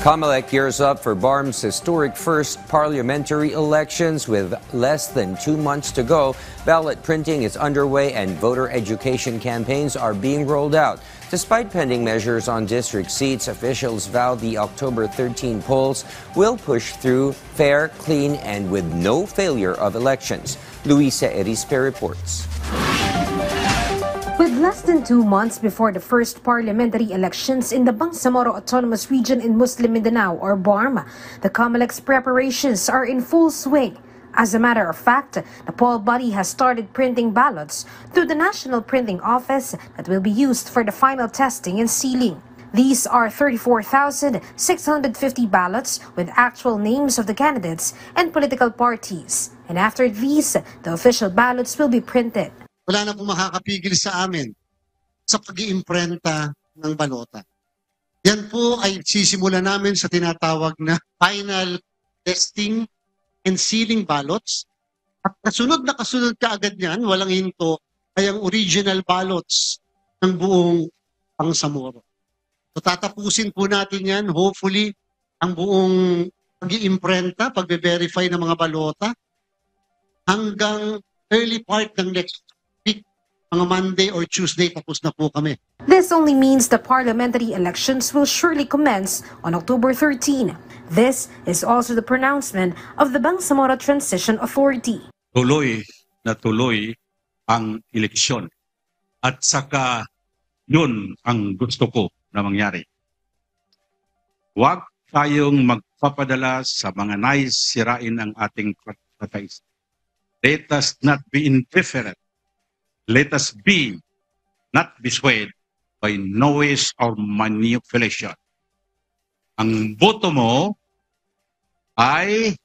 COMELEC gears up for BARM's historic first parliamentary elections with less than 2 months to go. Ballot printing is underway and voter education campaigns are being rolled out. Despite pending measures on district seats, officials vow the October 13 polls will push through fair, clean, and with no failure of elections. Luisa Erispe reports. With less than 2 months before the first parliamentary elections in the Bangsamoro Autonomous Region in Muslim Mindanao, or BARM, the COMELEC's preparations are in full swing. As a matter of fact, the poll body has started printing ballots through the National Printing Office that will be used for the final testing and sealing. These are 34,650 ballots with actual names of the candidates and political parties. And after these, the official ballots will be printed. Wala na pong makakapigil sa amin sa pag-iimprenta ng balota. Yan po ay sisimula namin sa tinatawag na final testing and sealing ballots. At kasunod na kasunod kaagad yan, walang hinto, ay ang original ballots ng buong Bangsamoro. So tatapusin po natin yan, hopefully, ang buong pag-iimprenta, pag-verify ng mga balota, hanggang early part ng next week, mga Monday or Tuesday, tapos na po kami. This only means the parliamentary elections will surely commence on October 13. This is also the pronouncement of the Bangsamoro Transition Authority. Tuloy na tuloy ang eleksyon. At saka yun ang gusto ko na mangyari. Huwag tayong magpapadala sa mga nais sirain ang ating pagkakaisa. Let us not be indifferent. Let us be not dissuaded by noise or manipulation. Ang boto mo ay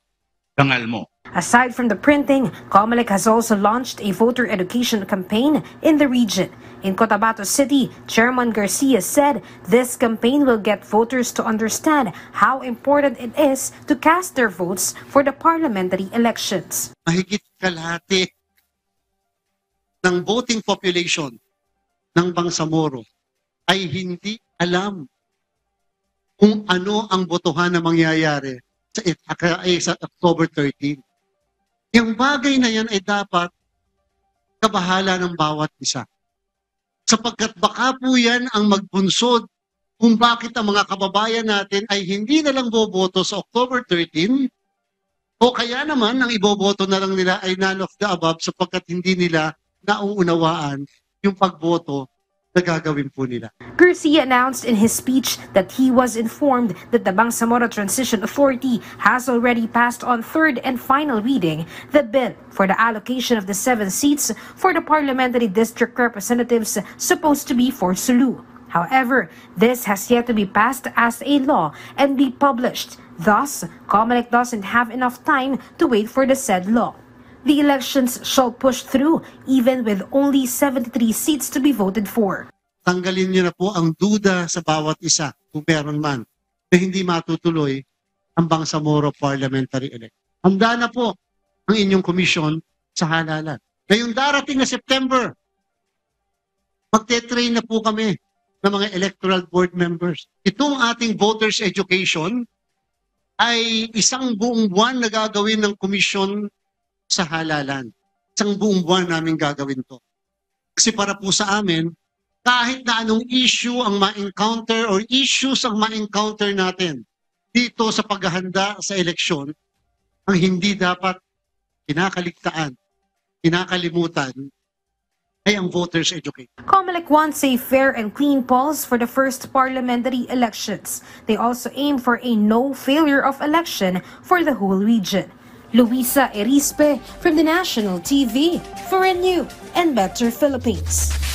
dangal mo. Aside from the printing, COMELEC has also launched a voter education campaign in the region. In Cotabato City, Chairman Garcia said this campaign will get voters to understand how important it is to cast their votes for the parliamentary elections. Mahigit kalahati ng voting population ng Bangsamoro ay hindi alam kung ano ang botohan na mangyayari sa October 13. Yung bagay na yan ay dapat kabahala ng bawat isa. Sapagkat baka po yan ang magbunsod kung bakit ang mga kababayan natin ay hindi na lang boboto sa October 13 o kaya naman ang iboboto na lang nila ay none of the above sapagkat hindi nila nauunawaan yung pagboto na gagawin po nila. Garcia announced in his speech that he was informed that the Bangsamoro Transition Authority has already passed on third and final reading the bill for the allocation of the 7 seats for the parliamentary district representatives supposed to be for Sulu. However, this has yet to be passed as a law and be published. Thus, COMELEC doesn't have enough time to wait for the said law. The elections shall push through even with only 73 seats to be voted for. Tanggalin niyo na po ang duda sa bawat isa kung meron man na hindi matutuloy ang Bangsamoro Parliamentary Election. Handa na po ang inyong komisyon sa halalan. Ngayong darating na September, magte-train na po kami ng mga electoral board members. Itong ating voters education ay isang buong buwan na gagawin ng komisyon sa halalan. Isang buong buwan namin gagawin to. Kasi para po sa amin, kahit na anong issue ang ma-encounter or issues ang ma-encounter natin dito sa paghahanda sa eleksyon, ang hindi dapat kinakaligtaan, kinakalimutan, ay ang voters education. COMELEC wants a fair and clean polls for the first parliamentary elections. They also aim for a no failure of election for the whole region. Luisa Erispe from the National TV for a new and better Philippines.